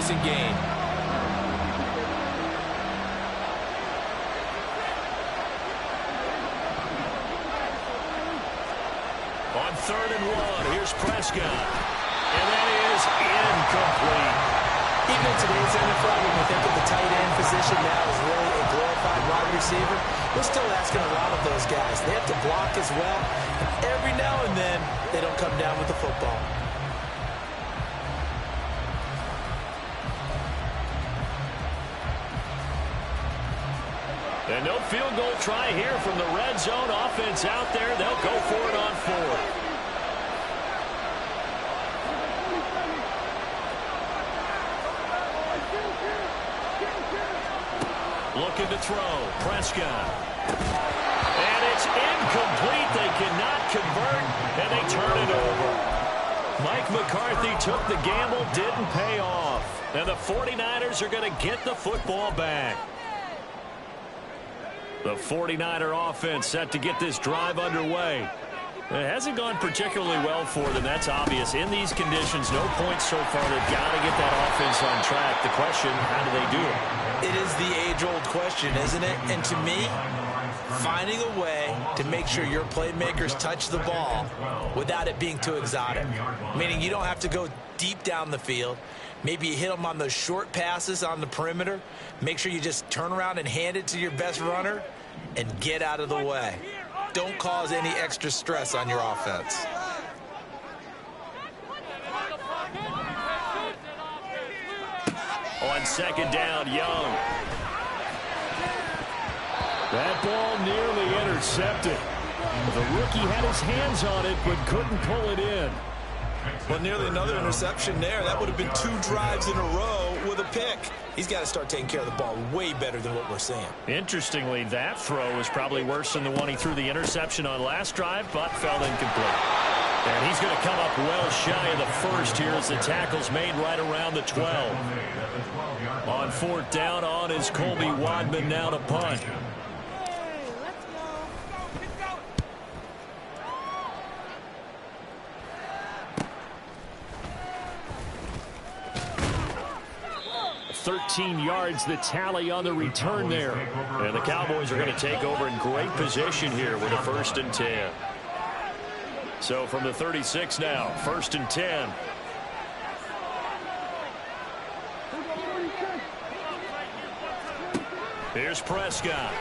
decent gain. On 3rd and 1, here's Prescott. And that is incomplete. Even in today's NFL, when we think of the tight end position now as really a glorified wide receiver, we're still asking a lot of those guys. They have to block as well. Every now and then, they don't come down with the football. And no field goal try here from the red zone. Offense out there. They'll go for it on 4th. Looking to throw. Prescott. And it's incomplete. They cannot convert, and they turn it over. Mike McCarthy took the gamble, didn't pay off. And the 49ers are going to get the football back. The 49er offense set to get this drive underway. It hasn't gone particularly well for them. That's obvious. In these conditions, no points so far. They've got to get that offense on track. The question, how do they do it? It is the age-old question, isn't it? And to me, finding a way to make sure your playmakers touch the ball without it being too exotic. Meaning you don't have to go deep down the field. Maybe you hit them on those short passes on the perimeter. Make sure you just turn around and hand it to your best runner and get out of the way. Don't cause any extra stress on your offense. On 2nd down, Young. That ball nearly intercepted. The rookie had his hands on it but couldn't pull it in. Well, nearly another interception there. That would have been 2 drives in a row with a pick. He's got to start taking care of the ball way better than what we're seeing. Interestingly, that throw was probably worse than the one he threw the interception on last drive, but fell incomplete. And he's going to come up well shy of the first here as the tackle's made right around the 12. On 4th down, on is Colby Wadman now to punt. $13 yards the tally on the return there. And the Cowboys are going to take over in great position here with a 1st and 10. So from the 36 now, 1st and 10. Here's Prescott.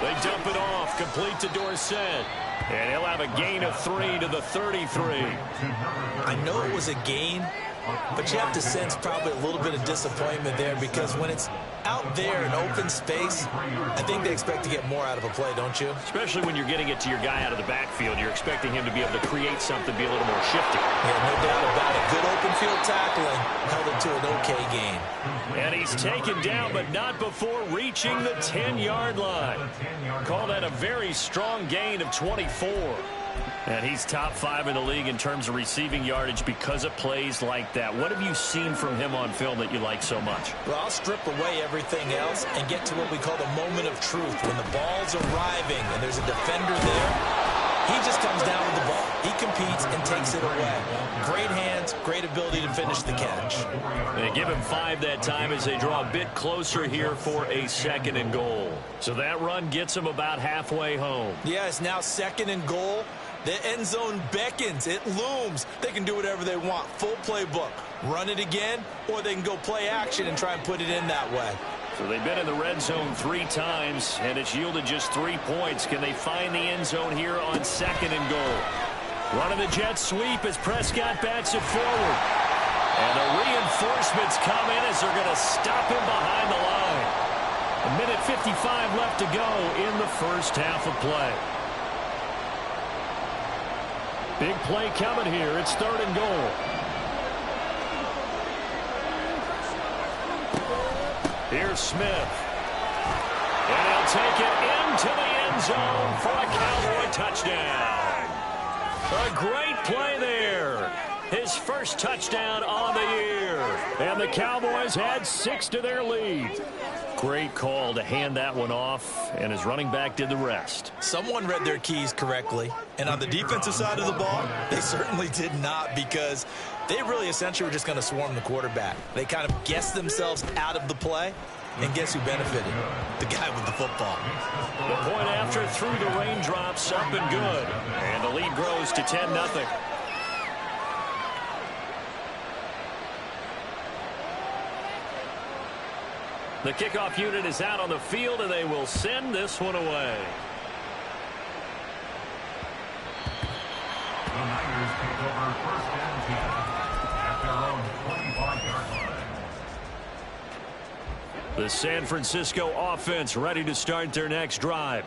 They dump it off, complete to Dorsett. And he'll have a gain of 3 to the 33. I know it was a gain, but you have to sense probably a little bit of disappointment there because when it's out there in open space, I think they expect to get more out of a play, don't you? Especially when you're getting it to your guy out of the backfield. You're expecting him to be able to create something, be a little more shifty. Yeah, no doubt about it. Good open field tackling held it to an okay gain. And he's taken down, but not before reaching the 10-yard line. Call that a very strong gain of 24. And he's top 5 in the league in terms of receiving yardage because of plays like that. What have you seen from him on film that you like so much? Well, I'll strip away everything else and get to what we call the moment of truth. When the ball's arriving and there's a defender there, he just comes down with the ball. He competes and takes it away. Great hands, great ability to finish the catch. They give him 5 that time as they draw a bit closer here for a 2nd and goal. So that run gets him about halfway home. Yeah, it's now 2nd and goal. The end zone beckons. It looms. They can do whatever they want. Full playbook. Run it again, or they can go play action and try and put it in that way. So they've been in the red zone 3 times, and it's yielded just 3 points. Can they find the end zone here on 2nd and goal? Running the jet sweep as Prescott bats it forward. And the reinforcements come in as they're going to stop him behind the line. 1:55 left to go in the first half of play. Big play coming here. It's 3rd and goal. Here's Smith. And he'll take it into the end zone for a Cowboy touchdown. A great play there. His first touchdown on the year. And the Cowboys add 6 to their lead. Great call to hand that one off, and his running back did the rest. Someone read their keys correctly, and on the defensive side of the ball, they certainly did not, because they really essentially were just going to swarm the quarterback. They kind of guessed themselves out of the play, and guess who benefited? The guy with the football. The point after through the raindrops, up and good, and the lead grows to 10-0. The kickoff unit is out on the field, and they will send this one away. The Niners take over first and 10 at their own 25-yard line. The San Francisco offense ready to start their next drive.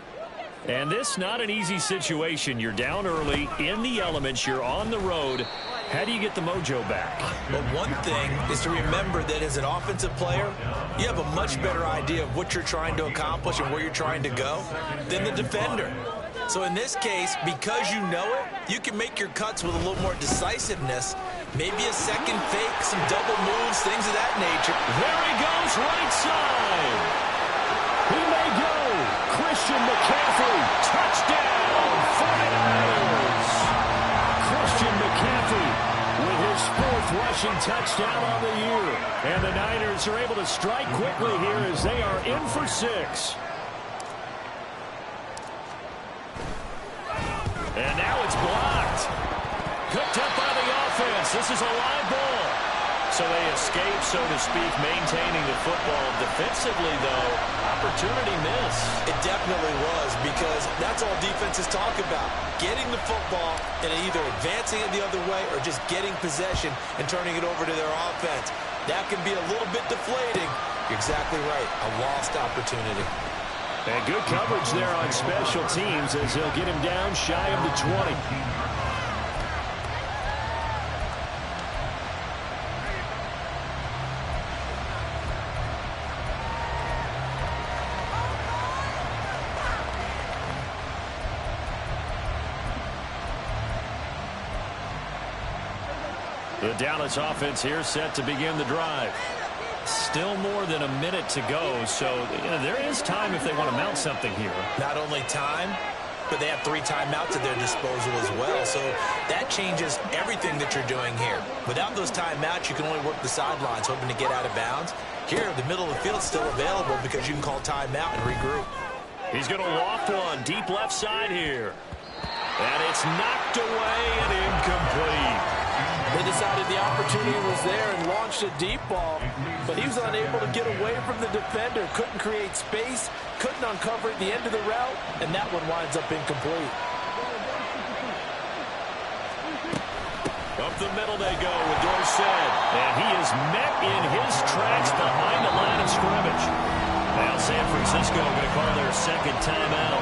And this not an easy situation. You're down early, in the elements, you're on the road. How do you get the mojo back? Well, one thing is to remember that as an offensive player, you have a much better idea of what you're trying to accomplish and where you're trying to go than the defender. So in this case, because you know it, you can make your cuts with a little more decisiveness. Maybe a second fake, some double moves, things of that nature. There he goes, right side. He may go. Christian McCaffrey, touchdown, 49ers. Christian McCaffrey with his 4th rushing touchdown on the year. And the Niners are able to strike quickly here as they are in for 6. And now it's blocked. Picked up by the offense. This is a live ball. So they escape, so to speak, maintaining the football. Defensively, though, opportunity miss. It definitely was, because that's all defenses talk about. Getting the football and either advancing it the other way or just getting possession and turning it over to their offense. That can be a little bit deflating. You're exactly right. A lost opportunity. And good coverage there on special teams as he'll get him down shy of the 20. The Dallas offense here set to begin the drive. Still more than a minute to go, so there is time if they want to mount something here. Not only time, but they have 3 timeouts at their disposal as well, so that changes everything that you're doing here. Without those timeouts, you can only work the sidelines, hoping to get out of bounds. Here, the middle of the field is still available because you can call timeout and regroup. He's going to loft one deep left side here. And it's knocked away and incomplete. They decided the opportunity was there and launched a deep ball, but he was unable to get away from the defender, couldn't create space, couldn't uncover at the end of the route, and that one winds up incomplete. Up the middle they go with Dorsett, and he is met in his tracks behind the line of scrimmage. Now San Francisco going to call their second timeout,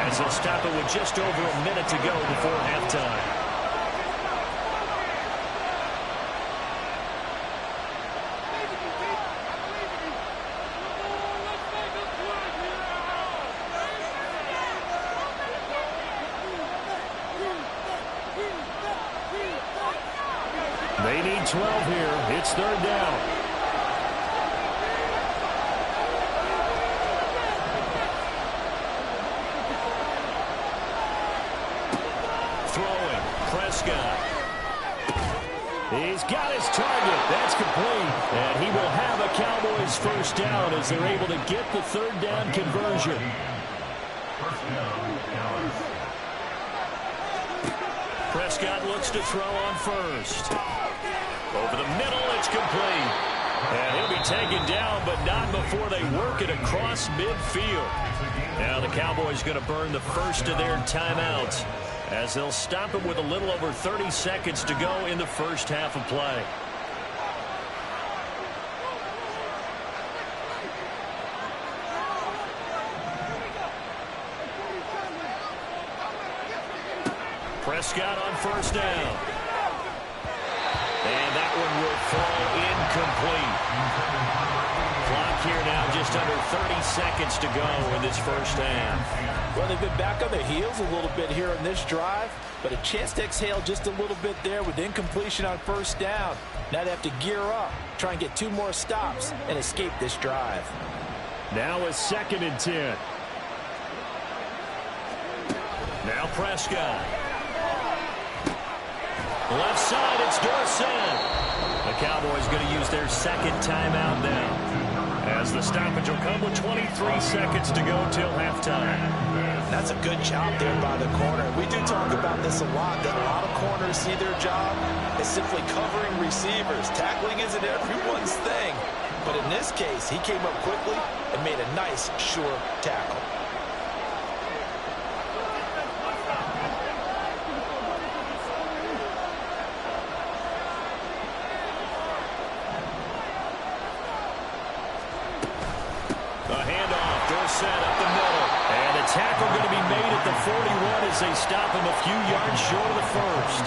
as they'll stop it with just over a minute to go before halftime. They need 12 here. It's 3rd down. Throwing. Prescott. He's got his target. That's complete. And he will have a Cowboys first down as they're able to get the 3rd down conversion. Prescott looks to throw on first. Over the middle, it's complete. And he'll be taken down, but not before they work it across midfield. Now the Cowboys going to burn the first of their timeouts as they'll stop it with a little over 30 seconds to go in the first half of play. Prescott on first down. And that one will fall incomplete. Clock here now just under 30 seconds to go in this first half. Well, they've been back on their heels a little bit here on this drive, but a chance to exhale just a little bit there with incompletion on first down. Now they have to gear up, try and get 2 more stops, and escape this drive. Now a 2nd and 10. Now Prescott. Left side, it's Dorsett. The Cowboys going to use their 2nd timeout now, as the stoppage will come with 23 seconds to go till halftime. That's a good job there by the corner. We do talk about this a lot, that a lot of corners see their job as simply covering receivers. Tackling isn't everyone's thing. But in this case, he came up quickly and made a nice, sure tackle. Tackle going to be made at the 41 as they stop him a few yards short of the first.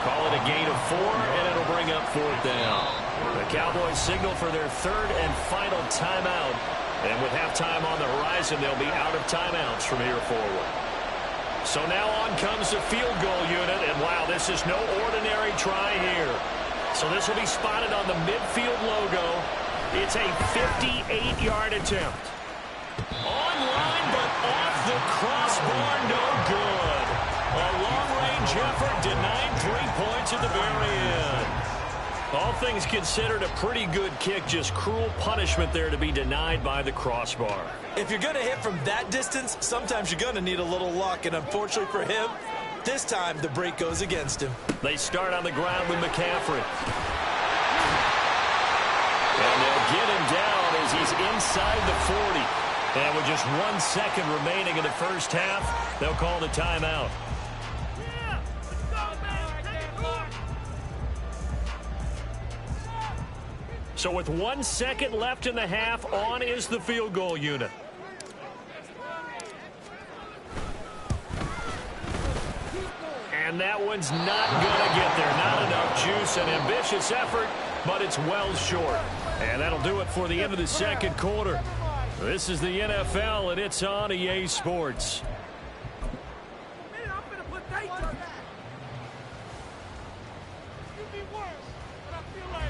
Call it a gain of 4, and it'll bring up 4th down. The Cowboys signal for their 3rd and final timeout. And with halftime on the horizon, they'll be out of timeouts from here forward. So now on comes the field goal unit, and wow, this is no ordinary try here. So this will be spotted on the midfield logo. It's a 58-yard attempt. Online, but off the crossbar, no good. A long-range effort denying 3 points at the very end. All things considered, a pretty good kick, just cruel punishment there to be denied by the crossbar. If you're going to hit from that distance, sometimes you're going to need a little luck, and unfortunately for him, this time the break goes against him. They start on the ground with McCaffrey. And they'll get him down as he's inside the 40. And with just 1 second remaining in the first half, they'll call the timeout. So with 1 second left in the half, on is the field goal unit. And that one's not going to get there. Not enough juice. An ambitious effort, but it's well short. And that'll do it for the end of the second quarter. This is the NFL, and it's on EA Sports.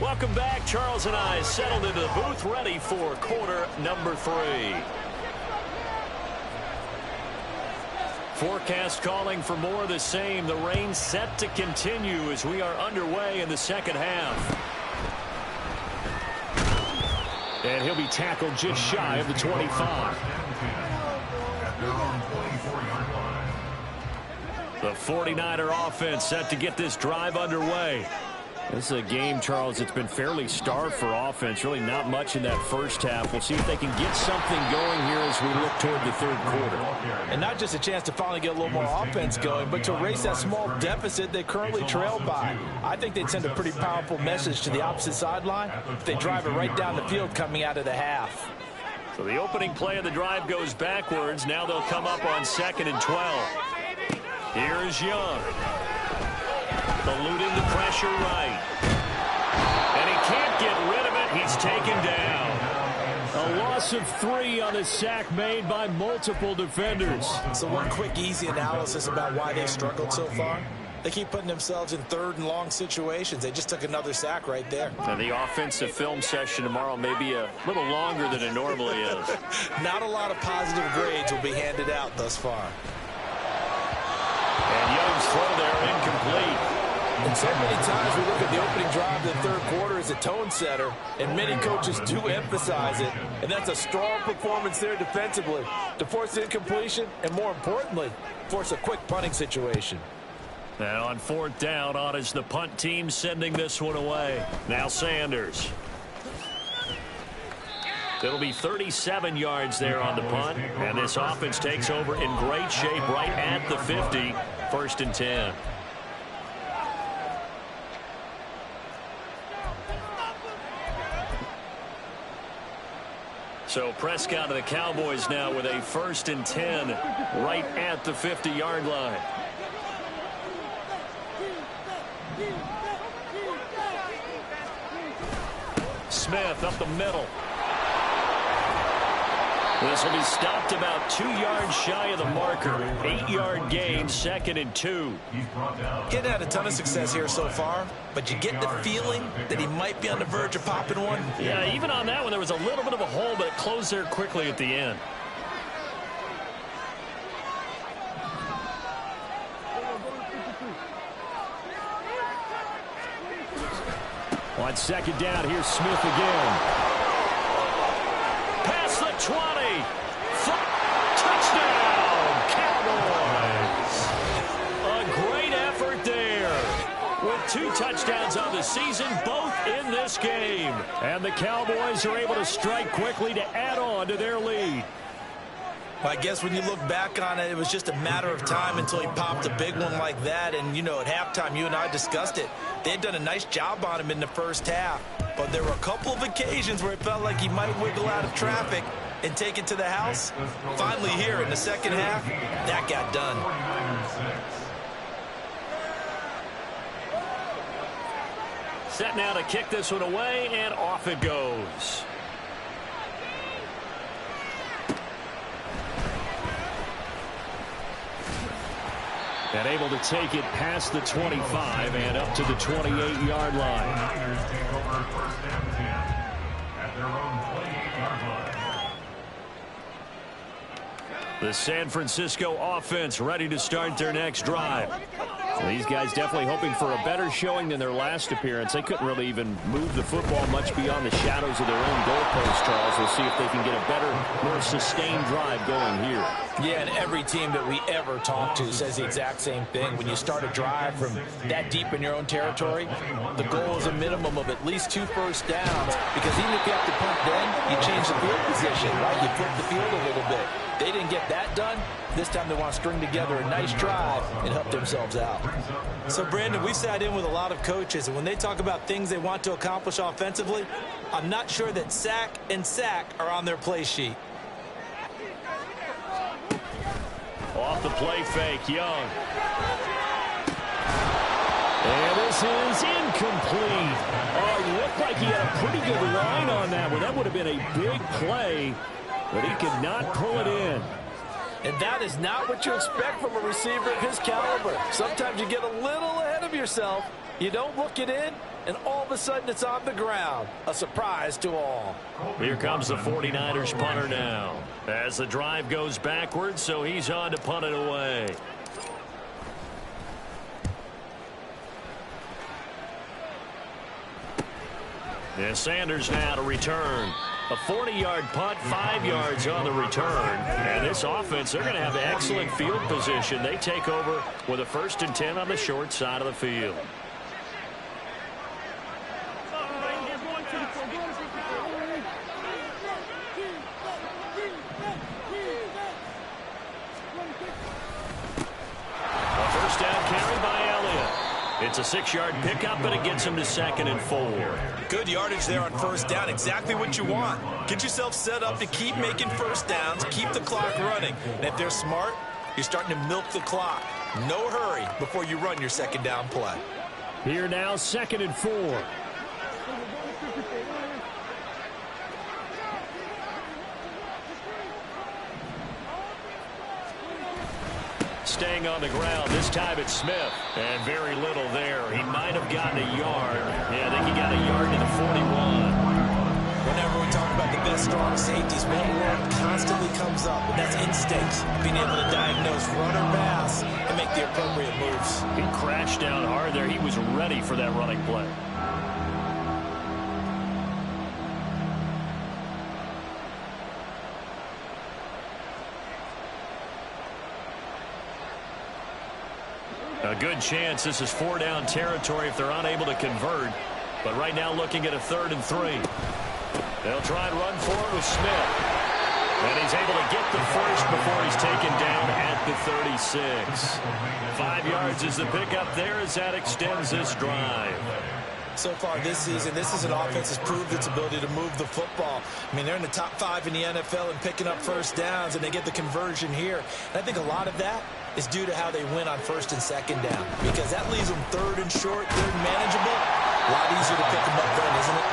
Welcome back. Charles and I settled into the booth, ready for quarter number 3. Forecast calling for more of the same. The rain set to continue as we are underway in the second half. And he'll be tackled just shy of the 25. The 49er offense set to get this drive underway. This is a game, Charles, it's been fairly starved for offense. Really not much in that first half. We'll see if they can get something going here as we look toward the third quarter. And not just a chance to finally get a little more offense going, but to erase that small deficit they currently trail by. I think they'd send a pretty powerful message to the opposite sideline if they drive it right down the field coming out of the half. So the opening play of the drive goes backwards. Now they'll come up on 2nd and 12. Here's Young. Eluding the pressure right. And he can't get rid of it. He's taken down. A loss of 3 on a sack made by multiple defenders. So one quick, easy analysis about why they struggled so far. They keep putting themselves in 3rd and long situations. They just took another sack right there. And the offensive film session tomorrow may be a little longer than it normally is. Not a lot of positive grades will be handed out thus far. And Young's throw there incomplete. And so many times we look at the opening drive of the third quarter as a tone setter, and many coaches do emphasize it, and that's a strong performance there defensively to force incompletion and, more importantly, force a quick punting situation. And on 4th down, on is the punt team sending this one away. Now Sanders. It'll be 37 yards there on the punt, and this offense takes over in great shape right at the 50, 1st and 10. So Prescott of the Cowboys now with a 1st and 10 right at the 50-yard line. Smith up the middle. This will be stopped about 2 yards shy of the marker. 8-yard gain, 2nd and 2. Getting had a ton of success here so far, but you get the feeling that he might be on the verge of popping one. Yeah, even on that one, there was a little bit of a hole, but it closed there quickly at the end. On 2nd down, here's Smith again. Past the 20. Touchdown, Cowboys. A great effort there. With 2 touchdowns on the season, both in this game. And the Cowboys are able to strike quickly to add on to their lead. I guess when you look back on it, it was just a matter of time until he popped a big one like that. And, you know, at halftime, you and I discussed it. They had done a nice job on him in the first half. But there were a couple of occasions where it felt like he might wiggle out of traffic and take it to the house. Finally here in the second half, that got done. Set now to kick this one away, and off it goes. And able to take it past the 25 and up to the 28-yard line. Niners take over 1st and 10 at their own 28-yard line. The San Francisco offense ready to start their next drive. These guys definitely hoping for a better showing than their last appearance. They couldn't really even move the football much beyond the shadows of their own goalpost, Charles. We'll see if they can get a better, more sustained drive going here. Yeah, and every team that we ever talk to says the exact same thing. When you start a drive from that deep in your own territory, the goal is a minimum of at least 2 first downs, because even if you have to punt then, you change the field position, right? You flip the field a little bit. They didn't get that done. This time they want to string together a nice drive and help themselves out. So, Brandon, we sat in with a lot of coaches, and when they talk about things they want to accomplish offensively, I'm not sure that sack and sack are on their play sheet. Off the play fake, Young. And this is incomplete. Oh, it looked like he had a pretty good line on that one. That would have been a big play, but he could not pull it in. And that is not what you expect from a receiver of his caliber. Sometimes you get a little ahead of yourself. You don't look it in, and all of a sudden it's on the ground. A surprise to all. Here comes the 49ers punter now. As the drive goes backwards, so he's on to punt it away. And Sanders now to return. A 40-yard punt, 5 yards on the return. And this offense, they're going to have excellent field position. They take over with a 1st and 10 on the short side of the field. A 1st down carry by Elliott. It's a 6-yard pickup, but it gets him to 2nd and 4. Good yardage there on 1st down. Exactly what you want. Get yourself set up to keep making 1st downs, keep the clock running. And if they're smart, you're starting to milk the clock. No hurry before you run your 2nd down play. Here now, 2nd and 4. Staying on the ground. This time it's Smith. And very little there. He might have gotten a yard. Yeah, I think he got a yard to the 41. Whenever we talk about the best strong safeties, one word constantly comes up, and that's instinct. Being able to diagnose run or pass and make the appropriate moves. He crashed down hard there. He was ready for that running play. A good chance this is 4-down territory if they're unable to convert. But right now looking at a 3rd and 3. They'll try and run for it with Smith. And he's able to get the first before he's taken down at the 36. 5 yards is the pickup there as that extends this drive. So far this season, this is an offense that's proved its ability to move the football. I mean, they're in the top 5 in the NFL in picking up 1st downs, and they get the conversion here. And I think a lot of that is due to how they win on 1st and 2nd down, because that leaves them 3rd and short, 3rd and manageable. A lot easier to pick them up then, isn't it?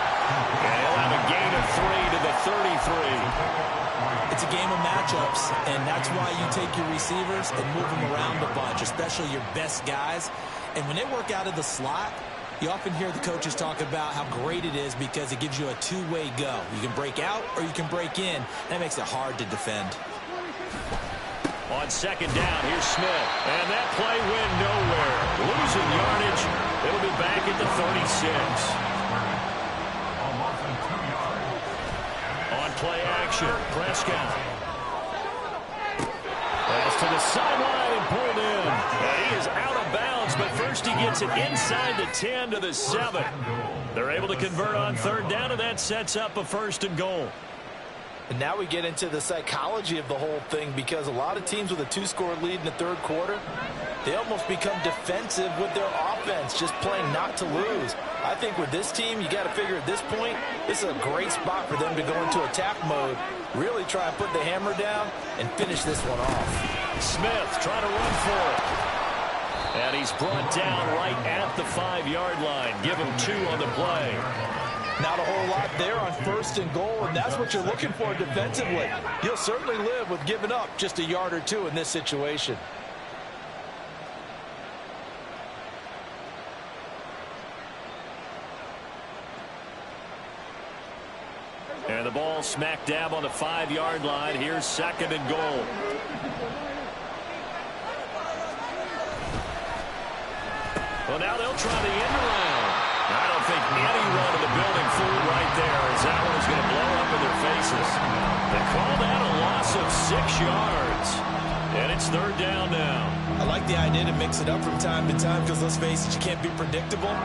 And he'll have a gain of 3 to the 33. It's a game of matchups, and that's why you take your receivers and move them around a bunch, especially your best guys. And when they work out of the slot, you often hear the coaches talk about how great it is because it gives you a two-way go. You can break out or you can break in. That makes it hard to defend. On second down, here's Smith. And that play went nowhere. Losing yardage. It'll be back at the 36. On play action, Prescott. Pass to the sideline and pulled in. And he is out of bounds, but first he gets it inside the 10 to the 7. They're able to convert on third down, and that sets up a 1st and goal. And now we get into the psychology of the whole thing, because a lot of teams with a 2-score lead in the third quarter, they almost become defensive with their offense, just playing not to lose. I think with this team, you got to figure at this point, this is a great spot for them to go into attack mode, really try and put the hammer down and finish this one off. Smith trying to run for it. And he's brought down right at the 5-yard line. Give him 2 on the play. Not a whole lot there on 1st and goal, and that's what you're looking for defensively. You'll certainly live with giving up just a yard or 2 in this situation. And the ball smack dab on the 5-yard line. Here's 2nd and goal. Well, now they'll try the end around. I don't think any run in the building fooled right there, as that one is going to blow up in their faces. They call that a loss of 6 yards. And it's 3rd down now. I like the idea to mix it up from time to time because, let's face it, you can't be predictable.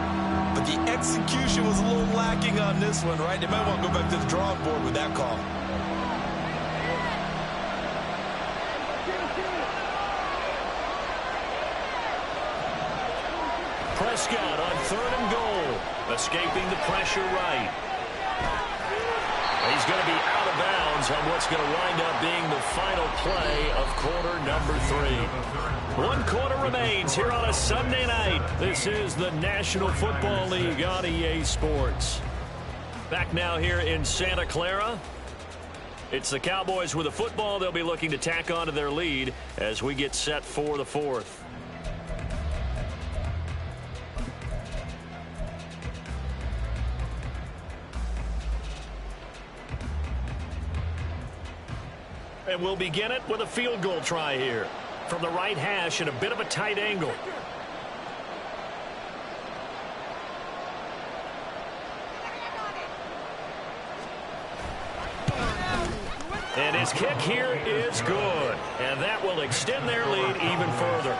But the execution was a little lacking on this one, right? They might want to go back to the drawing board with that call. Prescott on 3rd and goal. Escaping the pressure right. He's going to be out of bounds on what's going to wind up being the final play of quarter number 3. 1 quarter remains here on a Sunday night. This is the National Football League on EA Sports. Back now here in Santa Clara. It's the Cowboys with a football. They'll be looking to tack on to their lead as we get set for the 4th. And we'll begin it with a field goal try here. From the right hash and a bit of a tight angle. And his kick here is good. And that will extend their lead even further.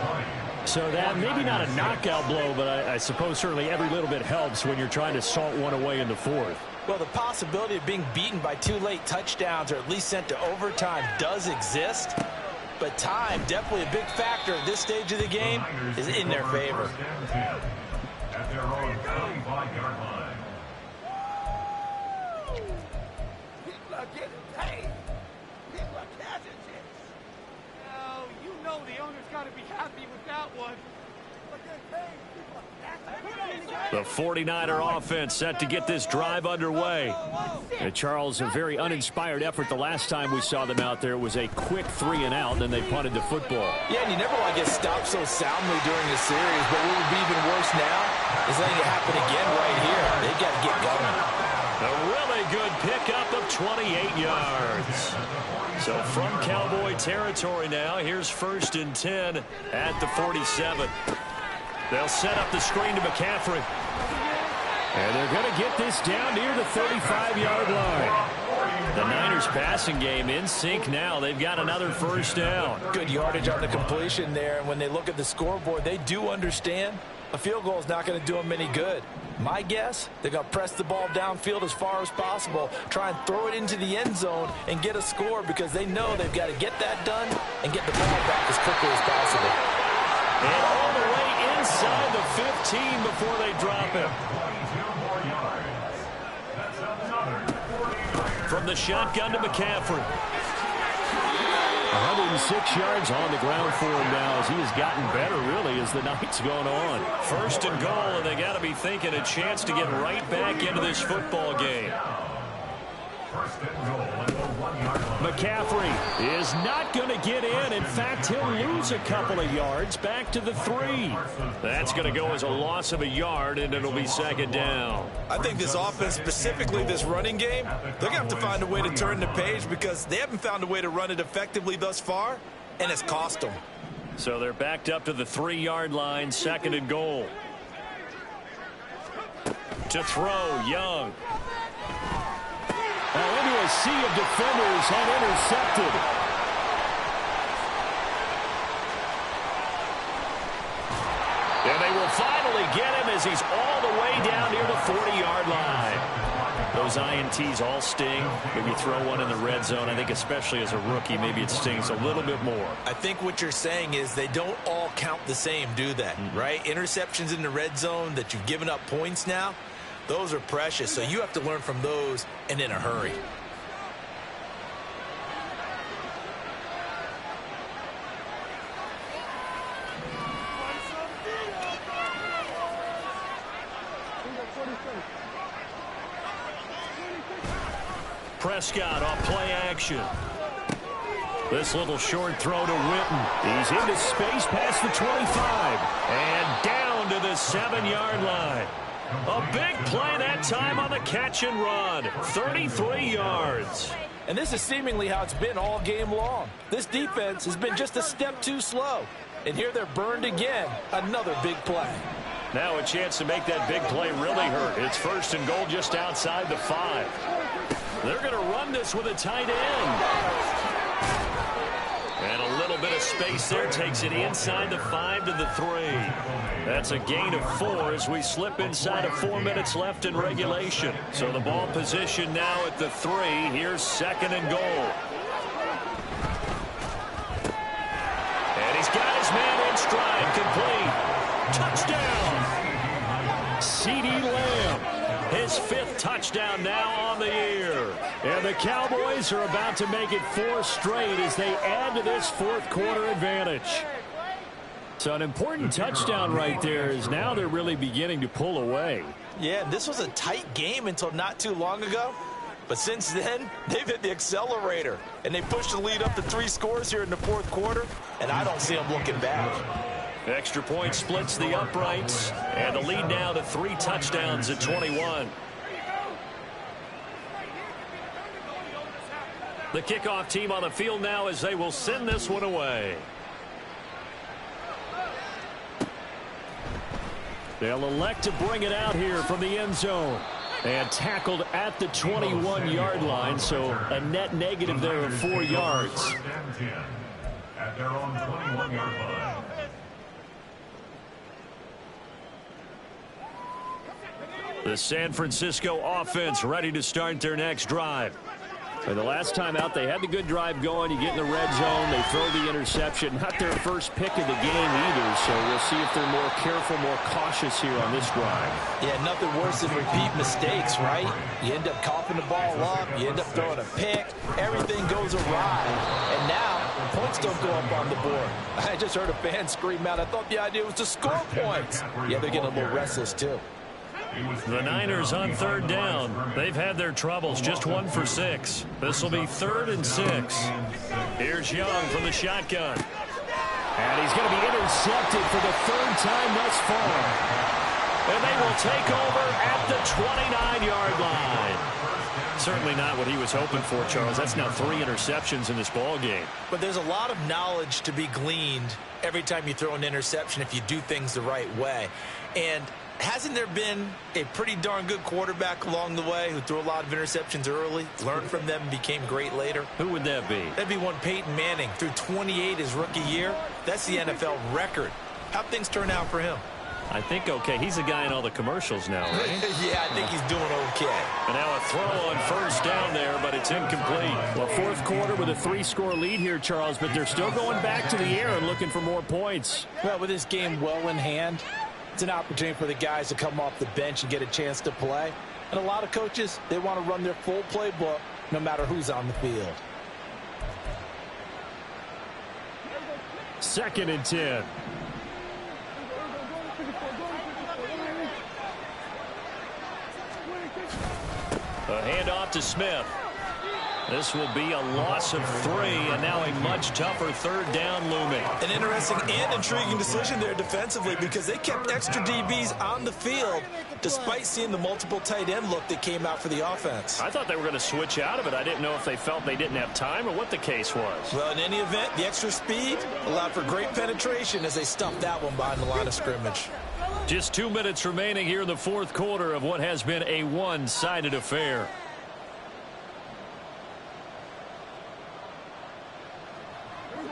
So that maybe not a knockout blow, but I suppose certainly every little bit helps when you're trying to salt one away in the 4th. Well, the possibility of being beaten by 2 late touchdowns or at least sent to overtime does exist. But time, definitely a big factor at this stage of the game, is in their favor. At their own 35-yard line. People are getting paid. People are cashing checks. Oh, you know the owner's got to be happy with that one. But they're paid. People are The 49er offense set to get this drive underway. And Charles, a very uninspired effort the last time we saw them out there. It was a quick 3-and-out, and then they punted the football. Yeah, and you never want to get stopped so soundly during the series, but what would be even worse now is letting it happen again right here. They got to get going. A really good pickup of 28 yards. So from Cowboy territory now, here's 1st and 10 at the 47. They'll set up the screen to McCaffrey. And they're going to get this down near the 35-yard line. The Niners passing game in sync now. They've got another 1st down. Good yardage on the completion there. And when they look at the scoreboard, they do understand a field goal is not going to do them any good. My guess, they're going to press the ball downfield as far as possible, try and throw it into the end zone and get a score because they know they've got to get that done and get the ball back as quickly as possible. And all the way inside the 15 before they drop him. From the shotgun to McCaffrey. 106 yards on the ground for him now as he has gotten better, really, as the night's going on. 1st and goal, and they got to be thinking a chance to get right back into this football game. 1st and goal. 21-yard line. McCaffrey is not going to get in. In fact, he'll lose a couple of yards back to the 3. That's going to go as a loss of a yard, and it'll be second down. I think this offense, specifically this running game, they're going to have to find a way to turn the page because they haven't found a way to run it effectively thus far, and it's cost them. So they're backed up to the 3-yard line, second and goal. To throw, Young. Into a sea of defenders and intercepted. And they will finally get him as he's all the way down near the 40-yard line. Those INTs all sting. When you throw one in the red zone, I think especially as a rookie, maybe it stings a little bit more. I think what you're saying is they don't all count the same, do they? Right? Interceptions in the red zone that you've given up points now, those are precious. So you have to learn from those and in a hurry. Prescott off play action. This little short throw to Witten. He's into space past the 25 and down to the 7-yard line. A big play that time on the catch and run. 33 yards. And this is seemingly how it's been all game long. This defense has been just a step too slow. And here they're burned again. Another big play. Now a chance to make that big play really hurt. It's first and goal just outside the 5. They're going to run this with a tight end. And a little bit of space there takes it inside the 5 to the 3. That's a gain of 4 as we slip inside of 4 minutes left in regulation. So the ball position now at the 3. Here's second and goal. And he's got his man in stride, complete. Touchdown. C.D. Lamb. His 5th touchdown now on the year. And the Cowboys are about to make it 4 straight as they add to this 4th quarter advantage. So an important touchdown right there is now they're really beginning to pull away. Yeah, this was a tight game until not too long ago. But since then, they've hit the accelerator. And they pushed the lead up to 3 scores here in the 4th quarter. And I don't see them looking back. Extra point splits the uprights, and the lead now to 3 touchdowns at 21. The kickoff team on the field now as they will send this one away. They'll elect to bring it out here from the end zone. And tackled at the 21-yard line, so a net negative there of 4 yards. At their own 21-yard line. The San Francisco offense ready to start their next drive. And the last time out, they had the good drive going. You get in the red zone, they throw the interception. Not their first pick of the game either, so we'll see if they're more careful, more cautious here on this drive. Yeah, nothing worse than repeat mistakes, right? You end up coughing the ball up, you end up throwing a pick, everything goes awry. And now, points don't go up on the board. I just heard a fan scream out, I thought the idea was to score points. Yeah, they're getting a little restless, too. The Niners on 3rd down. They've had their troubles, just 1 for 6. This will be 3rd and 6. Here's Young from the shotgun. And he's going to be intercepted for the 3rd time thus far. And they will take over at the 29-yard line. Certainly not what he was hoping for, Charles. That's now 3 interceptions in this ball game. But there's a lot of knowledge to be gleaned every time you throw an interception if you do things the right way. And hasn't there been a pretty darn good quarterback along the way who threw a lot of interceptions early, learned from them, became great later? Who would that be? That'd be one Peyton Manning. Threw 28 his rookie year. That's the NFL record. How'd things turn out for him? I think okay. He's a guy in all the commercials now, right? Yeah, I think he's doing okay. And now a throw on 1st down there, but it's incomplete. Well, 4th quarter with a 3-score lead here, Charles, but they're still going back to the air and looking for more points. Well, with this game well in hand, it's an opportunity for the guys to come off the bench and get a chance to play. And a lot of coaches, they want to run their full playbook no matter who's on the field. 2nd and 10. A handoff to Smith. This will be a loss of 3, and now a much tougher 3rd down looming. An interesting and intriguing decision there defensively because they kept extra DBs on the field despite seeing the multiple tight end look that came out for the offense. I thought they were going to switch out of it. I didn't know if they felt they didn't have time or what the case was. Well, in any event, the extra speed allowed for great penetration as they stuffed that one behind the line of scrimmage. Just 2 minutes remaining here in the 4th quarter of what has been a one-sided affair.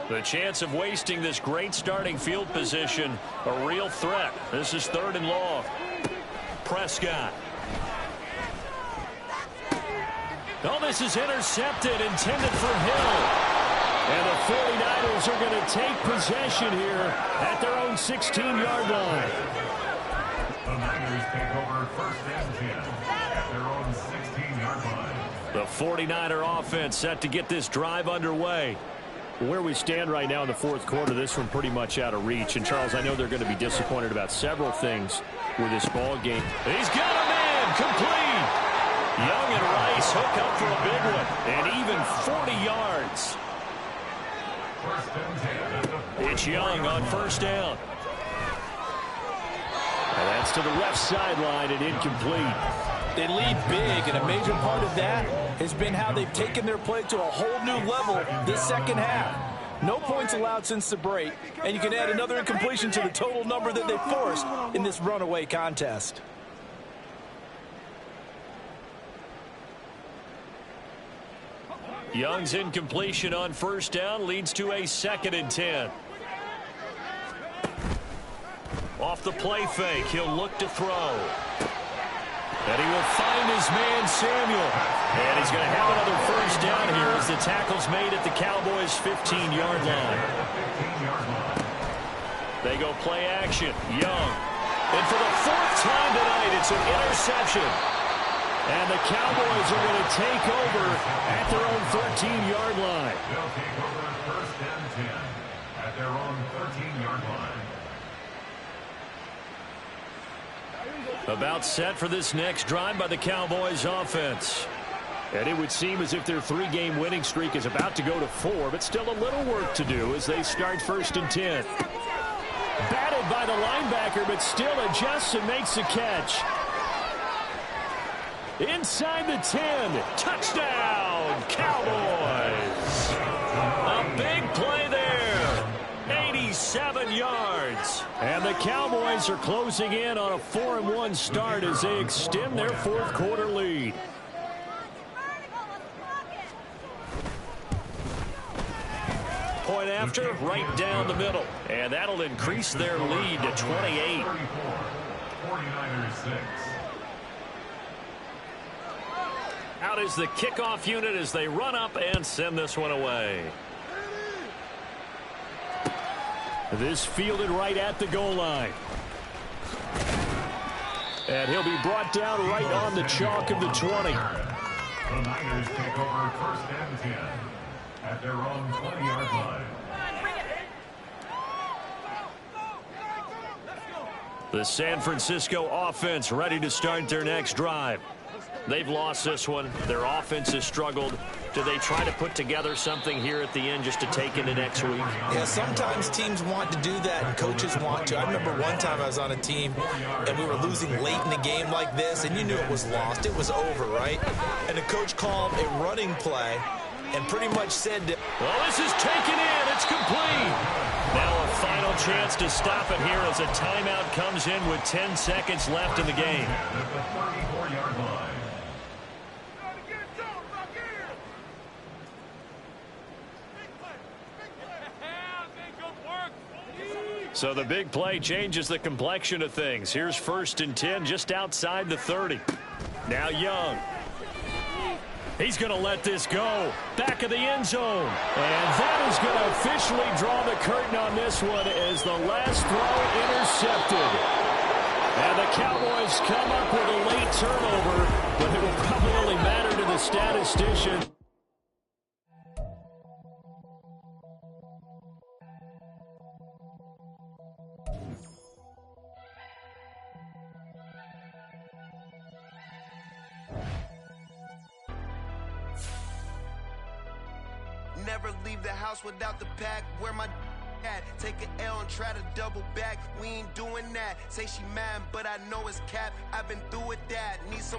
The chance of wasting this great starting field position, a real threat. This is 3rd and long. Prescott. Oh, this is intercepted, intended for Hill. And the 49ers are going to take possession here at their own 16-yard line. The Niners take over 1st and 10 at their own 16-yard line. The 49er offense set to get this drive underway. Where we stand right now in the 4th quarter, this one pretty much out of reach. And, Charles, I know they're going to be disappointed about several things with this ball game. He's got a man, complete. Young and Rice hook up for a big one, and even 40 yards. 1st and 10. It's Young on 1st down. And that's to the left sideline and incomplete. They lead big, and a major part of that has been how they've taken their play to a whole new level this second half. No points allowed since the break, and you can add another incompletion to the total number that they forced in this runaway contest. Young's incompletion on 1st down leads to a 2nd and 10. Off the play fake, he'll look to throw. And he will find his man, Samuel. And he's going to have another 1st down here as the tackle's made at the Cowboys' 15-yard line. They go play action. Young. And for the 4th time tonight, it's an interception. And the Cowboys are going to take over at their own 13-yard line. They'll take over 1st and 10 at their own 13-yard line. About set for this next drive by the Cowboys offense. And it would seem as if their 3-game winning streak is about to go to 4, but still a little work to do as they start 1st and 10. Batted by the linebacker, but still adjusts and makes the catch. Inside the 10. Touchdown, Cowboys. A big play there. 87 yards. And the Cowboys are closing in on a 4-1 start as they extend their 4th quarter lead. Point after, right down the middle. And that'll increase their lead to 28. 49ers 6. Out is the kickoff unit as they run up and send this one away. This fielded right at the goal line. And he'll be brought down right on the chalk of the 20. The Niners take over 1st and 10 at their own 20-yard line. The San Francisco offense ready to start their next drive. They've lost this one. Their offense has struggled. Do they try to put together something here at the end just to take into next week? Yeah, sometimes teams want to do that and coaches want to. I remember one time I was on a team and we were losing late in a game like this and you knew it was lost. It was over, right? And the coach called a running play and pretty much said to, well, this is taken in. It's complete. Now a final chance to stop it here as a timeout comes in with 10 seconds left in the game. At the 34-yard line. So the big play changes the complexion of things. Here's 1st and 10 just outside the 30. Now Young. He's going to let this go. Back of the end zone. And that is going to officially draw the curtain on this one as the last throw intercepted. And the Cowboys come up with a late turnover, but it will probably only matter to the statistician. Never leave the house without the pack. Where my at? Take an L and try to double back. We ain't doing that. Say she mad, but I know it's cap. I've been through with that. Need some